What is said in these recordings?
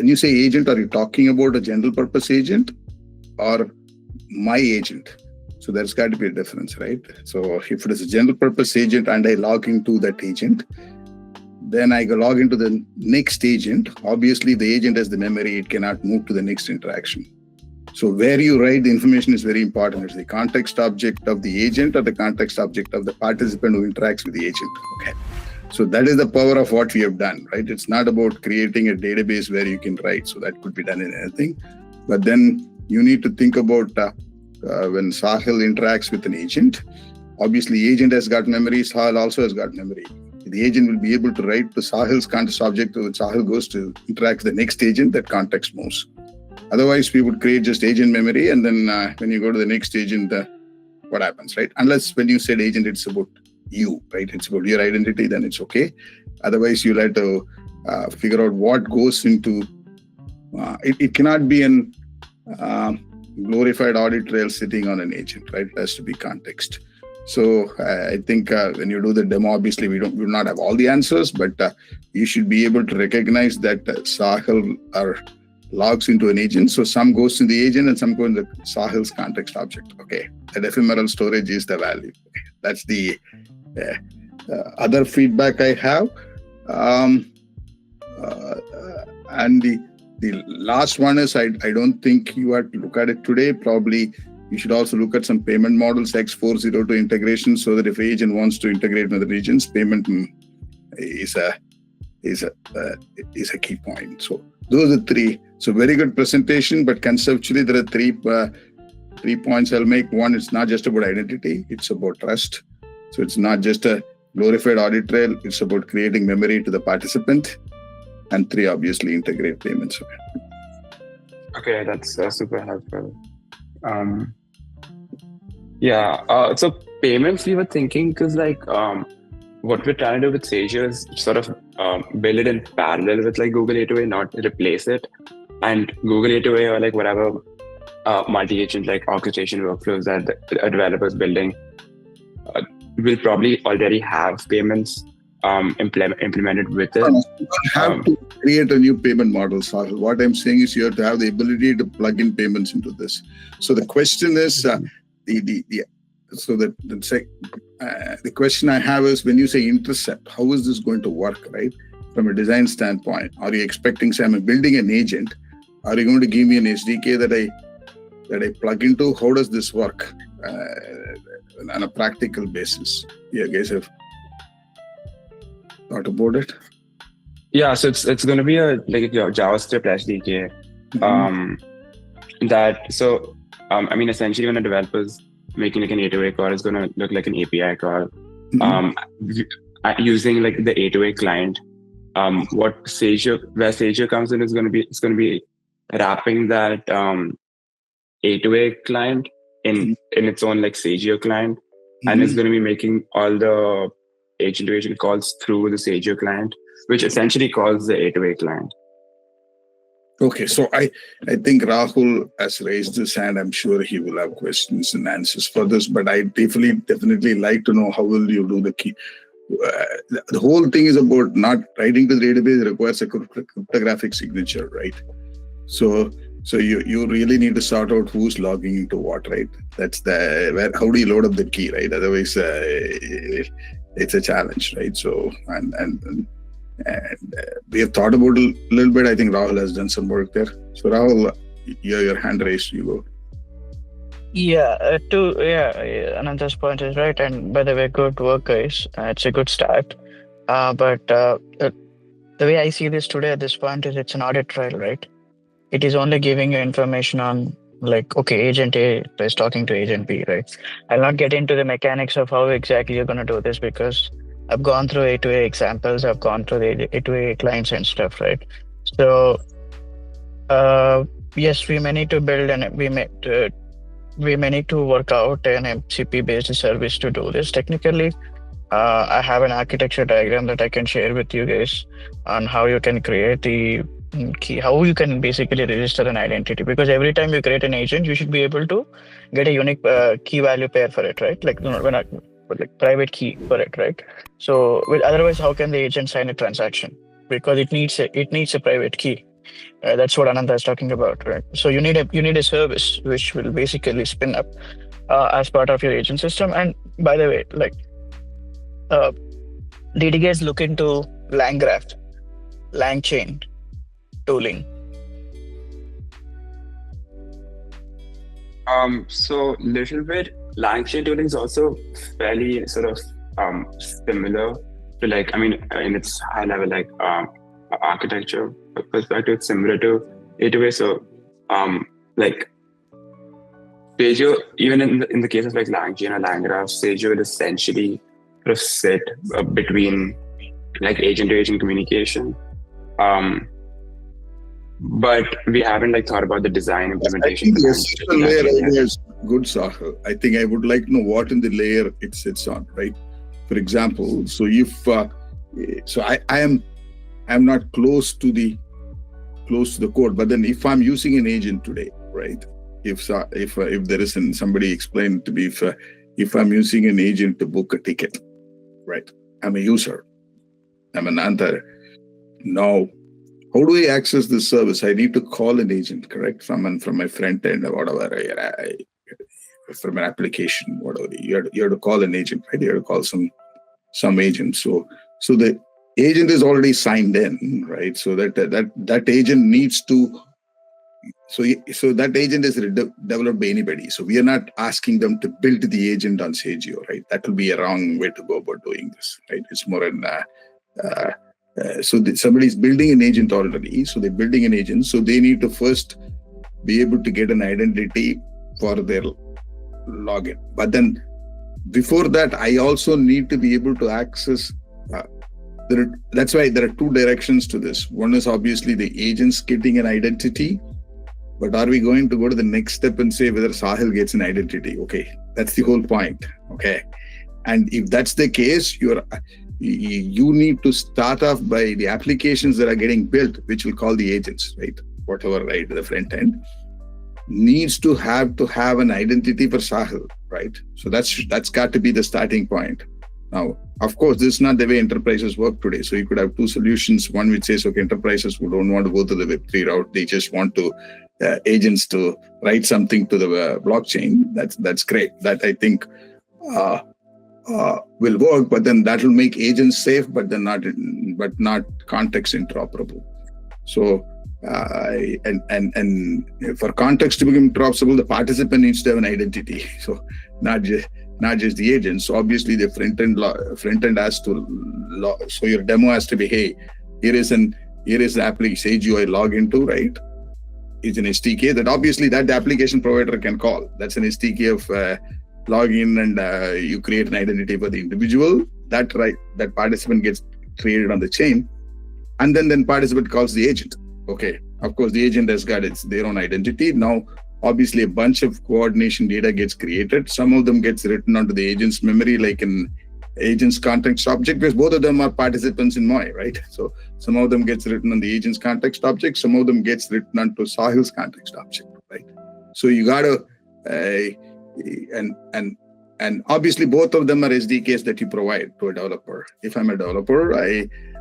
when you say agent, are you talking about a general purpose agent or my agent? So there's got to be a difference, right? So if it is a general purpose agent and I log into that agent, then I log into the next agent. Obviously, the agent has the memory. It cannot move to the next interaction. So where you write the information is very important. It's the context object of the agent or the context object of the participant who interacts with the agent. Okay. So that is the power of what we have done, right? It's not about creating a database where you can write. So that could be done in anything. But then you need to think about when Sahil interacts with an agent. Obviously, agent has got memory. Sahil also has got memory. The agent will be able to write to Sahil's context object. When Sahil goes to interact with the next agent, that context moves. Otherwise, we would create just agent memory, and then when you go to the next agent, what happens, right? Unless when you said agent, it's about you, right? It's about your identity, then it's okay. Otherwise, you'll have to figure out what goes into. It cannot be an glorified audit trail sitting on an agent, right? It has to be context. So I think when you do the demo, obviously we will not have all the answers, but you should be able to recognize that Sahil logs into an agent. So some goes to the agent and some goes to Sahil's context object. Okay, that ephemeral storage is the value. Okay. That's the other feedback I have. And the last one is I don't think you have to look at it today. Probably you should also look at some payment models, X402 integration, so that if agent wants to integrate with the regions, payment is a key point. So those are three. So very good presentation, but conceptually there are three points I'll make. One, it's not just about identity, it's about trust. So it's not just a glorified audit trail, it's about creating memory to the participant. And three, obviously integrate payments. Okay, that's super helpful. So payments, we were thinking, because what we're trying to do with Sagio is sort of build it in parallel with Google A2A, not replace it. And Google A2A or whatever multi-agent orchestration workflows that a developer is building will probably already have payments implemented with it. You don't have to create a new payment model, Sahil. What I'm saying is you have to have the ability to plug in payments into this. So the question is, the question I have is, when you say intercept, how is this going to work, right? From a design standpoint, are you expecting, say, I'm building an agent? Are you going to give me an SDK that I plug into? How does this work on a practical basis? Yeah, guys have thought about it? Yeah, so it's going to be a JavaScript SDK. Essentially, when a developer's making an A2A call, it's going to look like an API call. Using the A2A client. Where Sagio comes in is going to be wrapping that A2A client in its own Sagio client, and it's going to be making all the agent-to-agent calls through the Sagio client, which essentially calls the A2A client. Okay, so I think Rahul has raised his hand. I'm sure he will have questions and answers for this, but I definitely like to know how will you do the key. The whole thing is about not writing to the database. It requires a cryptographic signature, right? So you really need to sort out who's logging into what, right? That's how do you load up the key, right? Otherwise, it's a challenge, right? So and we have thought about it a little bit. I think Rahul has done some work there. So Rahul, your hand raised. You go. Ananda's point is right. And by the way, good work, guys. It's a good start. But the way I see this today at this point is it's an audit trail, right? It is only giving you information on agent A is talking to agent B, right? I'll not get into the mechanics of how exactly you're going to do this, because I've gone through A2A examples, I've gone through the A2A clients and stuff, right? So, yes, we may need to build we may need to work out an MCP-based service to do this. Technically, I have an architecture diagram that I can share with you guys on how you can create the key, how you can basically register an identity, because every time you create an agent, you should be able to get a unique key value pair for it, right? Private key for it, right? So otherwise, how can the agent sign a transaction? Because it needs a private key. That's what Ananda is talking about, right? So you need a service which will basically spin up as part of your agent system. And by the way, like uh, DDGs look into LangGraph, LangChain tooling. So little bit LangChain tooling is also fairly sort of similar to like, I mean, in its high level like architecture perspective, it's similar to A2A. So like Sageo, even in the cases like LangChain or LangGraph, Sageo will essentially sort of sit between like agent to agent communication. Um, but we haven't like thought about the design I implementation. think the essential layer idea is good, Sahil. I think I would like to know what in the layer it sits on, right? For example, so if so I'm not close to the code, but then if I'm using an agent today, right? If there isn't, somebody explained to me, if I'm using an agent to book a ticket, right? I'm a user. I'm an answer. Now, how do I access this service? I need to call an agent, correct? From my front end or whatever, from an application, whatever. You have to call an agent, right? You have to call some agent. So the agent is already signed in, right? So that agent needs to. So that agent is developed by anybody. So we are not asking them to build the agent on Sageo, right? That will be a wrong way to go about doing this, right? It's more an somebody is building an agent already. So they're building an agent. So they need to first be able to get an identity for their login. But then before that, I also need to be able to access. That's why there are two directions to this. One is obviously the agents getting an identity. But are we going to go to the next step and say whether Sahil gets an identity? Okay, that's the whole point. Okay, and if that's the case, you need to start off by the applications that are getting built, which we'll call the agents, right? Whatever, right? The front end needs to have an identity for Sahil, right? So that's got to be the starting point. Now, of course, this is not the way enterprises work today. So you could have two solutions. One which says, okay, enterprises who don't want to go to the Web3 route, they just want to agents to write something to the blockchain. That's great. That I think will work, but then that will make agents safe, but not context interoperable. So and for context to become interoperable, the participant needs to have an identity. So not just the agent. So obviously the front end has to so your demo has to be, hey, here is the application Sageo I log into, right? It's an SDK that obviously that the application provider can call. That's an SDK of login, and you create an identity for the individual. That participant gets created on the chain, and then participant calls the agent. Okay, of course the agent has got their own identity. Now, obviously a bunch of coordination data gets created. Some of them gets written onto the agent's memory, like an agent's context object, because both of them are participants in MOI, right? So some of them gets written on the agent's context object, some of them gets written onto Sahil's context object, right? So you gotta and obviously both of them are SDKs that you provide to a developer. If I'm a developer,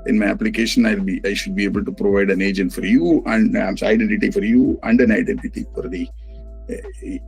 in my application I should be able to provide an agent for you and identity for you and an identity for the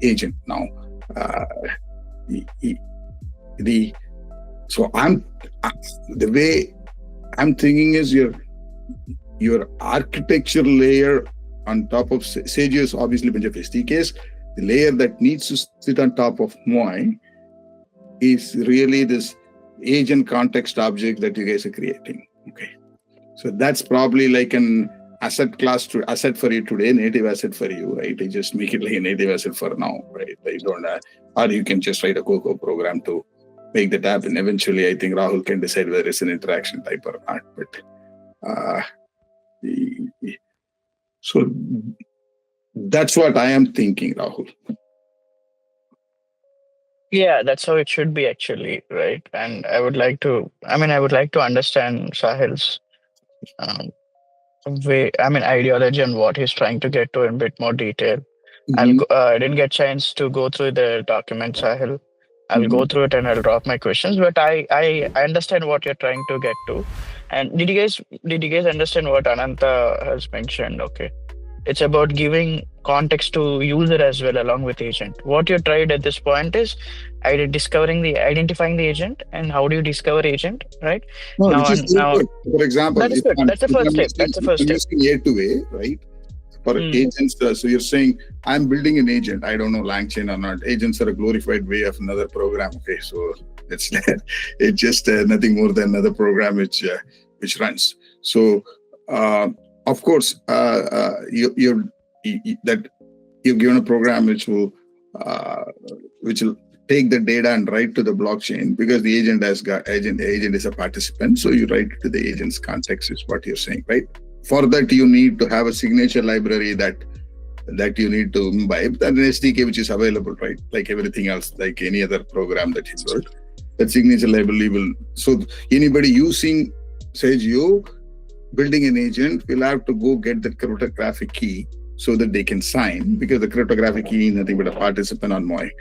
agent. Now so the way I'm thinking is your architecture layer on top of Sageo is obviously a bunch of SDKs. The layer that needs to sit on top of MOI is really this agent context object that you guys are creating. Okay, so that's probably like an asset class to asset for you today, native asset for you, right? You just make it like a native asset for now, right? You don't, or you can just write a Cocoa program to make that happen. Eventually, I think Rahul can decide whether it's an interaction type or not. But so that's what I am thinking, Rahul. Yeah, that's how it should be actually, right? And I would like to understand Sahil's ideology and what he's trying to get to in a bit more detail. I didn't get a chance to go through the document, Sahil. I'll go through it and I'll drop my questions, but I understand what you're trying to get to. And did you guys understand what Ananta has mentioned? Okay. It's about giving context to user as well along with agent. What you tried at this point is identifying the agent, and how do you discover agent, right? No, Now which is and very now good. For example, that is if good. That's the if first I'm step. That's the using, if first I'm step. using A to A, right? For Hmm. agents, so you're saying I'm building an agent. I don't know LangChain or not. Agents are a glorified way of another program. Okay, so it's it's just nothing more than another program which runs. So of course, that you've given a program which will take the data and write to the blockchain, because the agent agent is a participant. So you write to the agent's context is what you're saying, right? For that, you need to have a signature library that you need to imbibe, and an SDK which is available, right? Like everything else, like any other program that you build, that signature library will. So anybody using Sage building an agent will have to go get the cryptographic key so that they can sign, because the cryptographic key is nothing but a participant on MOI.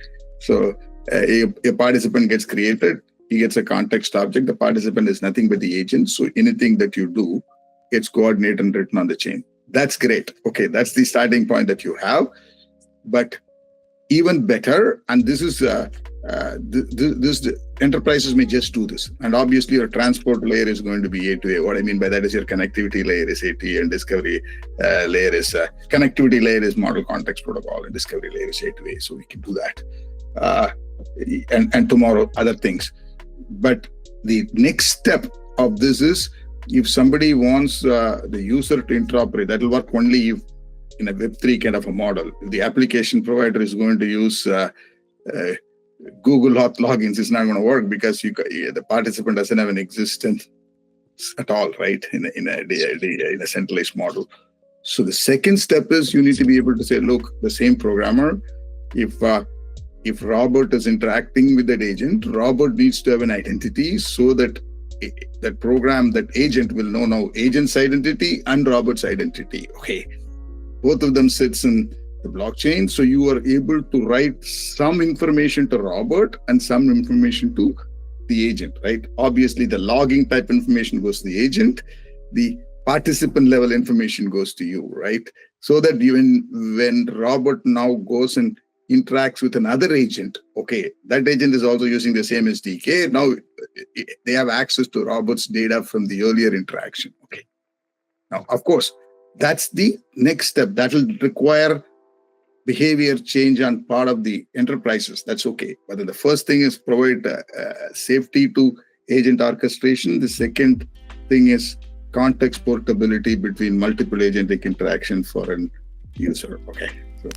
So a participant gets created, he gets a context object. The participant is nothing but the agent. So anything that you do, it's coordinated and written on the chain. That's great. Okay, that's the starting point that you have. But even better, and this is enterprises may just do this, and obviously your transport layer is going to be A2A. What I mean by that is your connectivity layer is A2A, and discovery layer is connectivity layer is model context protocol, and discovery layer is A2A. So we can do that, and tomorrow other things. But the next step of this is, if somebody wants the user to interoperate, that will work only if in a Web3 kind of a model. If the application provider is going to use Google Auth logins, it's not going to work, because the participant doesn't have an existence at all, right? In a centralized model. So the second step is you need to be able to say, look, the same programmer, if Robert is interacting with that agent, Robert needs to have an identity, so that that program, that agent will know now agent's identity and Robert's identity. Okay, both of them sits in the blockchain, so you are able to write some information to Robert and some information to the agent, right? Obviously, the logging type information goes to the agent, the participant level information goes to you, right? So that when Robert now goes and interacts with another agent, okay, that agent is also using the same SDK. Now they have access to Robert's data from the earlier interaction. Okay. Now, of course, that's the next step. That will require behavior change on part of the enterprises. That's okay. But the first thing is provide safety to agent orchestration. The second thing is context portability between multiple agentic interaction for an user. Okay. So